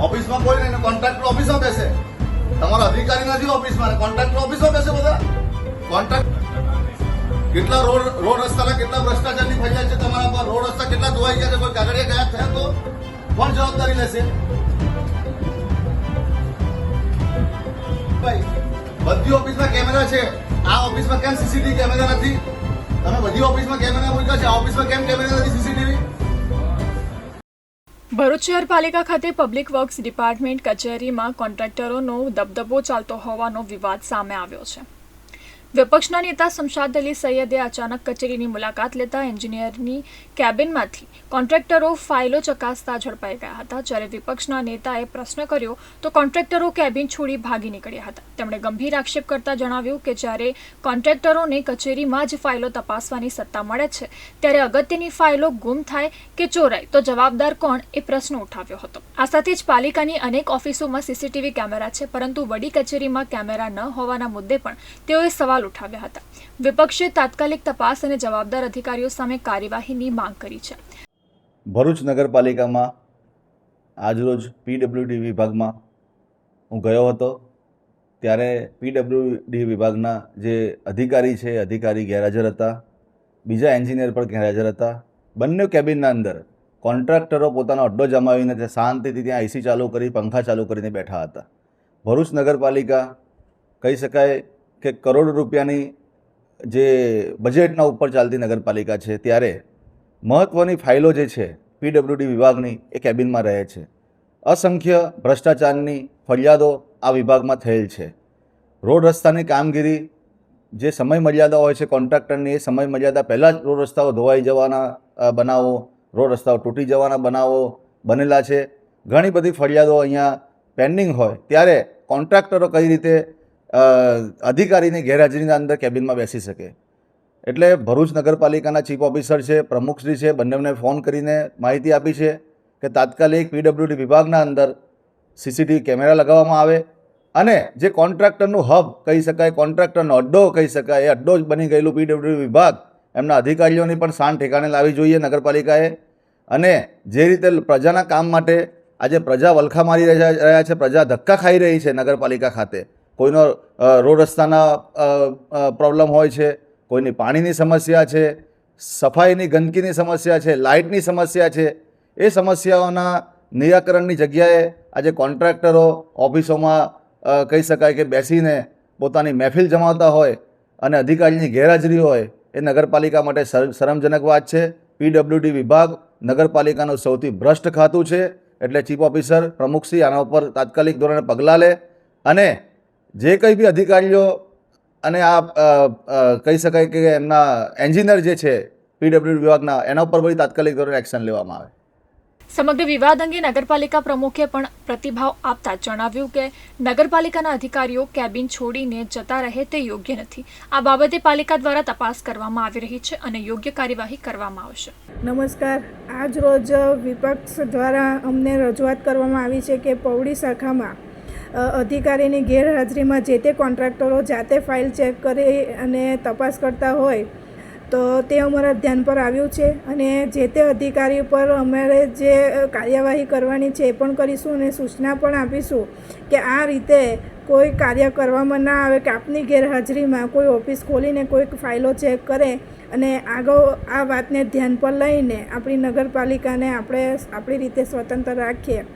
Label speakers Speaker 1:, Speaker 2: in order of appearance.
Speaker 1: ઓફિસમાં કોઈ નહીં, કોન્ટ્રાક્ટર ઓફિસમાં બેસે. તમારા અધિકારી નથી ઓફિસમાં, કોન્ટ્રાક્ટર ઓફિસમાં બેસે બધા. કોન્ટ્રાક્ટ કેટલા રોડ રસ્તાના કેટલા ભ્રષ્ટાચારની ફરિયાદ છે તમારા પર? રોડ રસ્તા કેટલા ધોવાઈ ગયા છે? કોઈ કાગળિયા ગાયબ થયા તો કોણ જવાબદારી લેશે? ભાઈ બધી ઓફિસમાં કેમેરા છે, આ ઓફિસમાં કેમ સીસીટીવી કેમેરા નથી? તમે બધી ઓફિસમાં કેમેરા મૂક્યા છે, આ ઓફિસમાં કેમ કેમેરા નથી સીસીટીવી?
Speaker 2: ભરૂચ શહેરપાલિકા ખાતે પબ્લિક વર્ક્સ ડિપાર્ટમેન્ટ કચેરીમાં કોન્ટ્રાક્ટરોનો દબદબો ચાલતો હોવાનો વિવાદ સામે આવ્યો છે. વિપક્ષના નેતા શમશાદ અલી સૈયદે અચાનક કચેરીની મુલાકાત લેતા એન્જિનિયરની કેબિનમાંથી કોન્ટ્રાક્ટરો ફાઇલો ચકાસતા ઝડપાઈ ગયા હતા. જ્યારે વિપક્ષના નેતાએ પ્રશ્ન કર્યો તો કોન્ટ્રાક્ટરો કેબિન છોડી ભાગી નીકળ્યા હતા. તેમણે ગંભીર આક્ષેપ કરતા જણાવ્યું કે જ્યારે કોન્ટ્રાક્ટરોને કચેરીમાં જ ફાઇલો તપાસવાની સત્તા મળે છે ત્યારે અગત્યની ફાઇલો ગુમ થાય કે ચોરાય તો જવાબદાર કોણ એ પ્રશ્ન ઉઠાવ્યો હતો. આ સાથે જ પાલિકાની અનેક ઓફિસોમાં સીસીટીવી કેમેરા છે, પરંતુ વડી કચેરીમાં કેમેરા ન હોવાના મુદ્દે પણ તેઓએ સવાલ ઉઠાવ્યા હતા. વિપક્ષે તાત્કાલિક તપાસ અને જવાબદાર અધિકારીઓ સામે કાર્યવાહીની માંગ કરી છે.
Speaker 3: ભરૂચ નગરપાલિકામાં આજરોજ પીડબ્લ્યુડી વિભાગમાં હું ગયો હતો. ત્યારે પીડબ્લ્યુડી વિભાગના જે અધિકારી છે અધિકારી ગેરહાજર હતા, બીજા એન્જિનિયર પણ ગેરહાજર હતા. બંને કેબિનના અંદર કોન્ટ્રાક્ટરો પોતાનો અડ્ડો જમાવીને તે શાંતિથી ત્યાં એસી ચાલુ કરી પંખા ચાલુ કરીને બેઠા હતા. ભરૂચ નગરપાલિકા કહી શકાય કે કરોડો રૂપિયાની જે બજેટના ઉપર ચાલતી નગરપાલિકા છે, ત્યારે મહત્ત્વની ફાઇલો જે છે પીડબ્લ્યુડી વિભાગની એ કેબિનમાં રહે છે. અસંખ્ય ભ્રષ્ટાચારની ફરિયાદો આ વિભાગમાં થયેલ છે. રોડ રસ્તાની કામગીરી જે સમય મર્યાદા હોય છે કોન્ટ્રાક્ટરની, એ સમય મર્યાદા પહેલાં જ રોડ રસ્તાઓ ધોવાઈ જવાના બનાવો, રોડ રસ્તાઓ તૂટી જવાના બનાવો બનેલા છે. ઘણી બધી ફરિયાદો અહીંયા પેન્ડિંગ હોય ત્યારે કોન્ટ્રાક્ટરો કઈ રીતે અધિકારીની ગેરહાજરીના અંદર કેબિનમાં બેસી શકે. એટલે ભરૂચ નગરપાલિકાના ચીફ ઓફિસર છે, પ્રમુખશ્રી છે, બંનેને ફોન કરીને માહિતી આપી છે કે તાત્કાલિક પીડબ્લ્યુડી વિભાગના અંદર સીસીટીવી કેમેરા લગાવવામાં આવે અને જે કોન્ટ્રાક્ટરનું હબ કહી શકાય, કોન્ટ્રાક્ટરનો અડ્ડો કહી શકાય, એ અડ્ડો જ બની ગયેલું પીડબ્લ્યુડી વિભાગ, એમના અધિકારીઓની પણ શાન ઠેકાણે લાવવી જોઈએ નગરપાલિકાએ. અને જે રીતે પ્રજાના કામ માટે આજે પ્રજા વલખા મારી રહ્યા છે, પ્રજા ધક્કા ખાઈ રહી છે નગરપાલિકા ખાતે. કોઈનો રોડ રસ્તાના પ્રોબ્લેમ હોય છે, કોઈની પાણીની સમસ્યા છે, સફાઈની ગંદકીની સમસ્યા છે, લાઇટની સમસ્યા છે. એ સમસ્યાઓના નિરાકરણની જગ્યાએ આજે કોન્ટ્રાક્ટરો ઓફિસોમાં કહી શકાય કે બેસીને પોતાની મહેફિલ જમાવતા હોય અને અધિકારીની ગેરહાજરી હોય, એ નગરપાલિકા માટે શરમજનક વાત છે. પીડબ્લ્યુડી વિભાગ નગરપાલિકાનું સૌથી ભ્રષ્ટ ખાતું છે. એટલે ચીફ ઓફિસર પ્રમુખશ્રી આના ઉપર તાત્કાલિક ધોરણે પગલાં લે અને જે કંઈ બી અધિકારીઓ અને આ કહી શકાય કે એમના એન્જિનિયર જે છે પીડબ્લ્યુડી વિભાગના, એના ઉપર બધી તાત્કાલિક ધોરણે એક્શન લેવામાં આવે.
Speaker 2: સમગ્ર વિવાદ અંગે નગરપાલિકા પ્રમુખે પણ પ્રતિભાવ આપતા જણાવ્યું કે નગરપાલિકાના અધિકારીઓ કેબિન છોડીને જતા રહે તે યોગ્ય નથી. આ બાબતે પાલિકા દ્વારા તપાસ કરવામાં આવી રહી છે અને યોગ્ય કાર્યવાહી કરવામાં આવશે.
Speaker 4: નમસ્કાર. આજ રોજ વિપક્ષ દ્વારા અમને રજૂઆત કરવામાં આવી છે કે પૌડી શાખામાં અધિકારીની ગેરહાજરીમાં જે તે કોન્ટ્રાક્ટરો જાતે ફાઇલ ચેક કરી અને તપાસ કરતા હોય તો તે અમારા ધ્યાન પર આવ્યું છે અને જે તે અધિકારી પર અમારે જે કાર્યવાહી કરવાની છે એ પણ કરીશું અને સૂચના પણ આપીશું કે આ રીતે કોઈ કાર્ય કરવામાં ના આવે કે આપની ગેરહાજરીમાં કોઈ ઓફિસ ખોલીને કોઈક ફાઇલો ચેક કરે અને આગળ આ વાતને ધ્યાન પર લઈને આપણી નગરપાલિકાને આપણે આપણી રીતે સ્વતંત્ર રાખીએ.